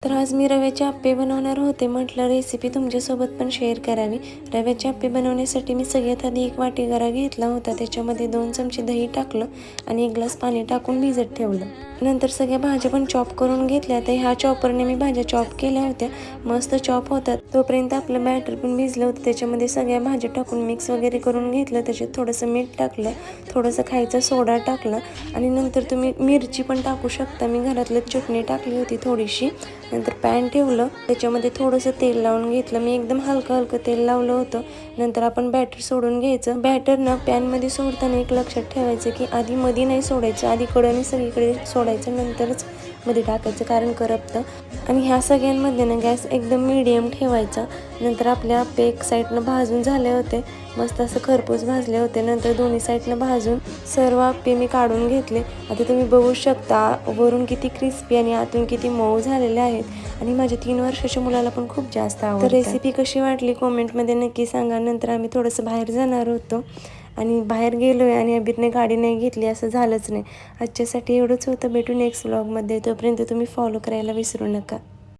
तर आज मी रव्याचे आप्पे बनवणार होते. म्हटलं रेसिपी तुमच्यासोबत पण शेअर करावी. रव्याचे आप्पे बनवण्यासाठी मी सगळ्यात आधी एक वाटी गरा घेतला होता. त्याच्यामध्ये 2 चमचे दही टाकलं आणि 1 ग्लास पाणी टाकून भिजत ठेवलं. नंतर सगळ्या भाज्या पण चॉप करून घेतल्या. तर ह्या चॉपरने मी भाज्या चॉप केल्या होत्या. मस्त चॉप होतात. तोपर्यंत आपलं बॅटर पण भिजलं होतं. त्याच्यामध्ये सगळ्या भाज्या टाकून मिक्स वगैरे करून घेतलं. त्याच्यात थोडंसं मीठ टाकलं, थोडंसं खायचा सोडा टाकला आणि नंतर तुम्ही मिरची पण टाकू शकता. मी घरातलं चटणी टाकली होती थोडीशी. नंतर पॅन ठेवलं, त्याच्यामध्ये थोडंसं तेल लावून घेतलं. मी एकदम हलकं तेल लावलं होतं. नंतर आपण बॅटर सोडून घ्यायचं. बॅटर ना पॅनमध्ये सोडताना एक लक्षात ठेवायचं की आधी मध्ये नाही सोडायचं, आधी कडेने सगळीकडे सोडायचं, नंतरच मध्ये टाकायचं, कारण करपतं. आणि ह्या सगळ्यांमध्ये ना गॅस एकदम मीडियम ठेवायचा. नंतर आपले आप्पे एक साईडनं भाजून झाले होते, मस्त असं खरपूस भाजले होते. नंतर दोन्ही साईडनं भाजून सर्व आप्पे मी काढून घेतले. आता तुम्ही बघू शकता वरून किती क्रिस्पी आणि आतून किती मऊ झालेले आहेत. आणि माझ्या 3 वर्षाच्या मुलाला पण खूप जास्त आवडतं. तर रेसिपी कशी वाटली कॉमेंटमध्ये नक्की सांगा. नंतर आम्ही थोडंसं बाहेर जाणार होतो आणि बाहेर गेलोय आणि अबीरने गाडी नाही घेतली, असं झालंच नाही. आजच्यासाठी एवढंच होतं. भेटू नेक्स्ट व्लॉगमध्ये. तोपर्यंत तुम्ही फॉलो करायला विसरू नका.